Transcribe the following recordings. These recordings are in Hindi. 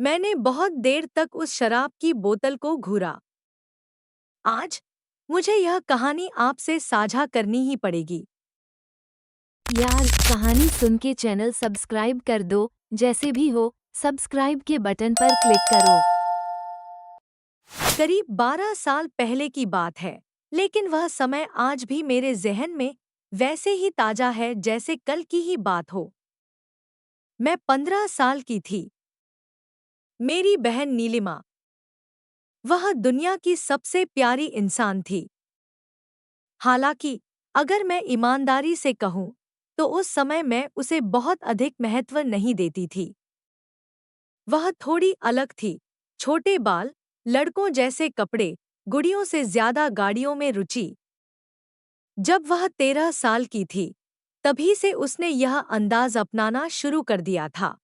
मैंने बहुत देर तक उस शराब की बोतल को घूरा। आज मुझे यह कहानी आपसे साझा करनी ही पड़ेगी। यार, कहानी सुन के चैनल सब्सक्राइब कर दो। जैसे भी हो, सब्सक्राइब के बटन पर क्लिक करो। करीब 12 साल पहले की बात है, लेकिन वह समय आज भी मेरे जहन में वैसे ही ताजा है जैसे कल की ही बात हो। मैं 15 साल की थी। मेरी बहन नीलिमा, वह दुनिया की सबसे प्यारी इंसान थी। हालांकि अगर मैं ईमानदारी से कहूँ, तो उस समय मैं उसे बहुत अधिक महत्व नहीं देती थी। वह थोड़ी अलग थी, छोटे बाल, लड़कों जैसे कपड़े, गुड़ियों से ज्यादा गाड़ियों में रुचि। जब वह 13 साल की थी, तभी से उसने यह अंदाज अपनाना शुरू कर दिया था।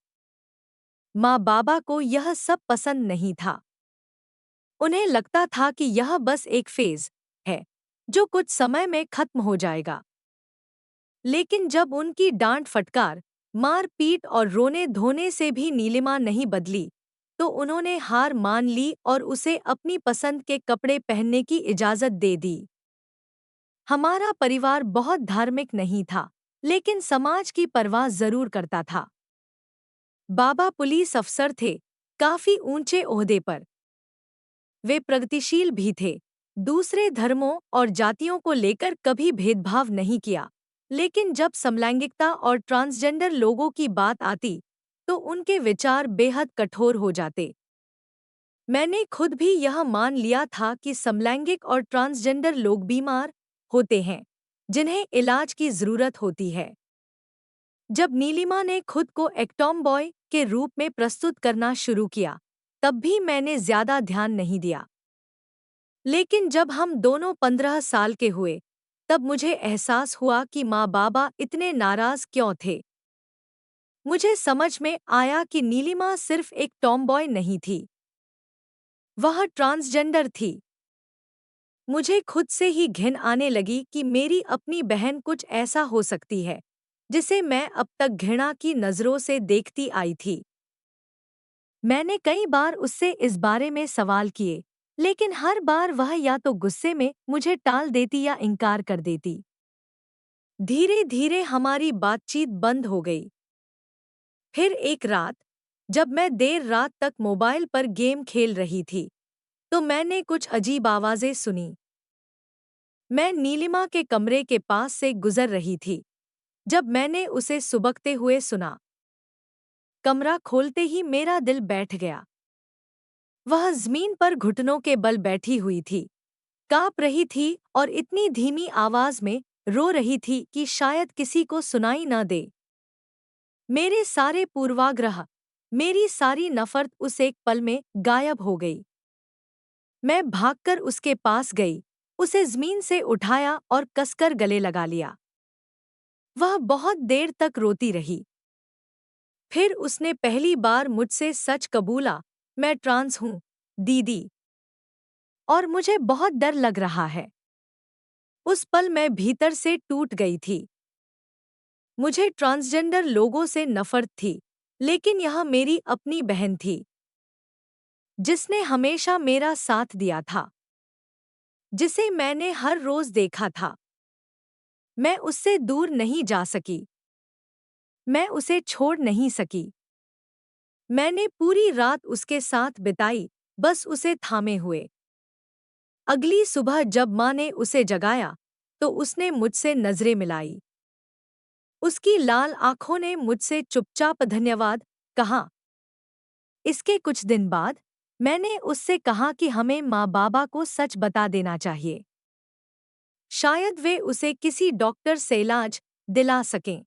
माँ बाबा को यह सब पसंद नहीं था। उन्हें लगता था कि यह बस एक फेज है, जो कुछ समय में खत्म हो जाएगा। लेकिन जब उनकी डांट फटकार, मार पीट और रोने धोने से भी नीलिमा नहीं बदली, तो उन्होंने हार मान ली और उसे अपनी पसंद के कपड़े पहनने की इजाज़त दे दी। हमारा परिवार बहुत धार्मिक नहीं था, लेकिन समाज की परवाह जरूर करता था। बाबा पुलिस अफसर थे, काफी ऊंचे ओहदे पर। वे प्रगतिशील भी थे, दूसरे धर्मों और जातियों को लेकर कभी भेदभाव नहीं किया। लेकिन जब समलैंगिकता और ट्रांसजेंडर लोगों की बात आती, तो उनके विचार बेहद कठोर हो जाते। मैंने खुद भी यह मान लिया था कि समलैंगिक और ट्रांसजेंडर लोग बीमार होते हैं, जिन्हें इलाज की जरूरत होती है। जब नीलिमा ने खुद को एक टॉमबॉय के रूप में प्रस्तुत करना शुरू किया, तब भी मैंने ज्यादा ध्यान नहीं दिया। लेकिन जब हम दोनों 15 साल के हुए, तब मुझे एहसास हुआ कि माँ बाबा इतने नाराज क्यों थे। मुझे समझ में आया कि नीलिमा सिर्फ एक टॉमबॉय नहीं थी, वह ट्रांसजेंडर थी। मुझे खुद से ही घिन आने लगी कि मेरी अपनी बहन कुछ ऐसा हो सकती है, जिसे मैं अब तक घृणा की नज़रों से देखती आई थी। मैंने कई बार उससे इस बारे में सवाल किए, लेकिन हर बार वह या तो गुस्से में मुझे टाल देती या इनकार कर देती। धीरे धीरे हमारी बातचीत बंद हो गई। फिर एक रात, जब मैं देर रात तक मोबाइल पर गेम खेल रही थी, तो मैंने कुछ अजीब आवाज़ें सुनी। मैं नीलिमा के कमरे के पास से गुजर रही थी, जब मैंने उसे सुबकते हुए सुना। कमरा खोलते ही मेरा दिल बैठ गया। वह ज़मीन पर घुटनों के बल बैठी हुई थी, काँप रही थी और इतनी धीमी आवाज़ में रो रही थी कि शायद किसी को सुनाई न दे। मेरे सारे पूर्वाग्रह, मेरी सारी नफरत उस एक पल में गायब हो गई। मैं भागकर उसके पास गई, उसे ज़मीन से उठाया और कसकर गले लगा लिया। वह बहुत देर तक रोती रही। फिर उसने पहली बार मुझसे सच कबूला, मैं ट्रांस हूँ, दीदी, और मुझे बहुत डर लग रहा है। उस पल मैं भीतर से टूट गई थी। मुझे ट्रांसजेंडर लोगों से नफरत थी, लेकिन यह मेरी अपनी बहन थी, जिसने हमेशा मेरा साथ दिया था, जिसे मैंने हर रोज देखा था। मैं उससे दूर नहीं जा सकी, मैं उसे छोड़ नहीं सकी। मैंने पूरी रात उसके साथ बिताई, बस उसे थामे हुए। अगली सुबह जब माँ ने उसे जगाया, तो उसने मुझसे नजरें मिलाई। उसकी लाल आंखों ने मुझसे चुपचाप धन्यवाद कहा। इसके कुछ दिन बाद मैंने उससे कहा कि हमें माँ बाबा को सच बता देना चाहिए। शायद वे उसे किसी डॉक्टर से इलाज दिला सकें।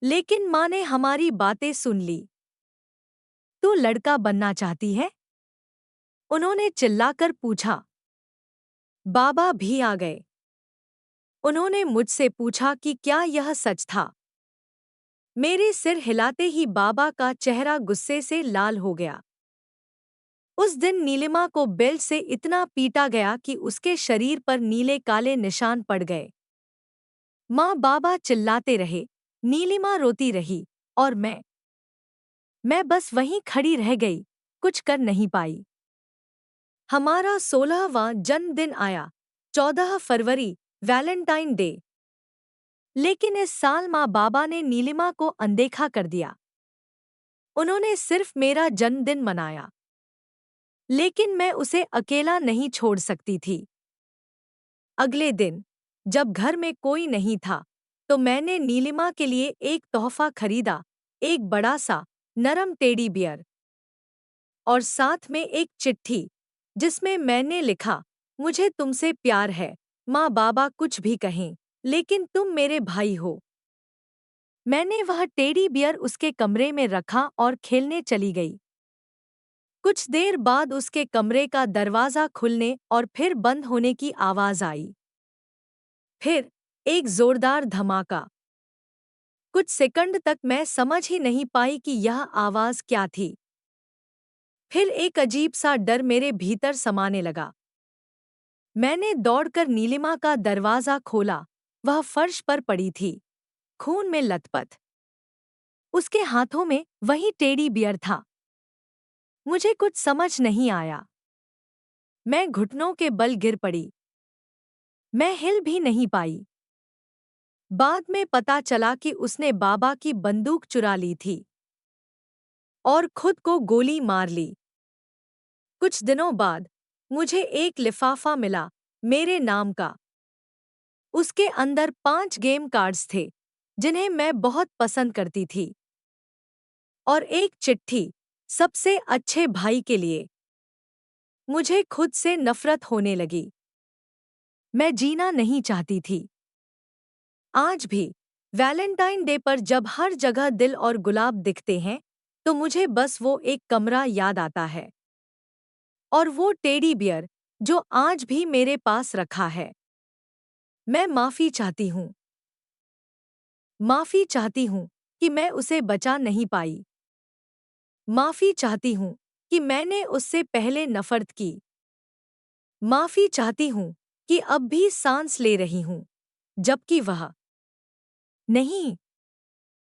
लेकिन माँ ने हमारी बातें सुन ली। तू लड़का बनना चाहती है? उन्होंने चिल्लाकर पूछा। बाबा भी आ गए। उन्होंने मुझसे पूछा कि क्या यह सच था। मेरे सिर हिलाते ही बाबा का चेहरा गुस्से से लाल हो गया। उस दिन नीलिमा को बेल्ट से इतना पीटा गया कि उसके शरीर पर नीले काले निशान पड़ गए। माँ बाबा चिल्लाते रहे, नीलिमा रोती रही, और मैं मैं बस वहीं खड़ी रह गई, कुछ कर नहीं पाई। हमारा 16वां जन्मदिन आया, 14 फरवरी, वैलेंटाइन डे। लेकिन इस साल माँ बाबा ने नीलिमा को अनदेखा कर दिया। उन्होंने सिर्फ मेरा जन्मदिन मनाया, लेकिन मैं उसे अकेला नहीं छोड़ सकती थी। अगले दिन, जब घर में कोई नहीं था, तो मैंने नीलिमा के लिए एक तोहफा खरीदा, एक बड़ा सा, नरम टेडी बियर। और साथ में एक चिट्ठी, जिसमें मैंने लिखा, मुझे तुमसे प्यार है, माँ बाबा कुछ भी कहें, लेकिन तुम मेरे भाई हो। मैंने वह टेडी बियर उसके कमरे में रखा और खेलने चली गई। कुछ देर बाद उसके कमरे का दरवाजा खुलने और फिर बंद होने की आवाज आई। फिर एक जोरदार धमाका। कुछ सेकंड तक मैं समझ ही नहीं पाई कि यह आवाज क्या थी। फिर एक अजीब सा डर मेरे भीतर समाने लगा। मैंने दौड़कर नीलिमा का दरवाजा खोला। वह फर्श पर पड़ी थी, खून में लथपथ। उसके हाथों में वही टेडी बियर था। मुझे कुछ समझ नहीं आया। मैं घुटनों के बल गिर पड़ी। मैं हिल भी नहीं पाई। बाद में पता चला कि उसने बाबा की बंदूक चुरा ली थी और खुद को गोली मार ली। कुछ दिनों बाद मुझे एक लिफाफा मिला, मेरे नाम का। उसके अंदर 5 गेम कार्ड्स थे, जिन्हें मैं बहुत पसंद करती थी, और एक चिट्ठी, सबसे अच्छे भाई के लिए। मुझे खुद से नफरत होने लगी। मैं जीना नहीं चाहती थी। आज भी वैलेंटाइन डे पर जब हर जगह दिल और गुलाब दिखते हैं, तो मुझे बस वो एक कमरा याद आता है, और वो टेडी बियर जो आज भी मेरे पास रखा है। मैं माफी चाहती हूँ। माफी चाहती हूँ कि मैं उसे बचा नहीं पाई। माफी चाहती हूँ कि मैंने उससे पहले नफरत की। माफी चाहती हूँ कि अब भी सांस ले रही हूँ, जबकि वह नहीं।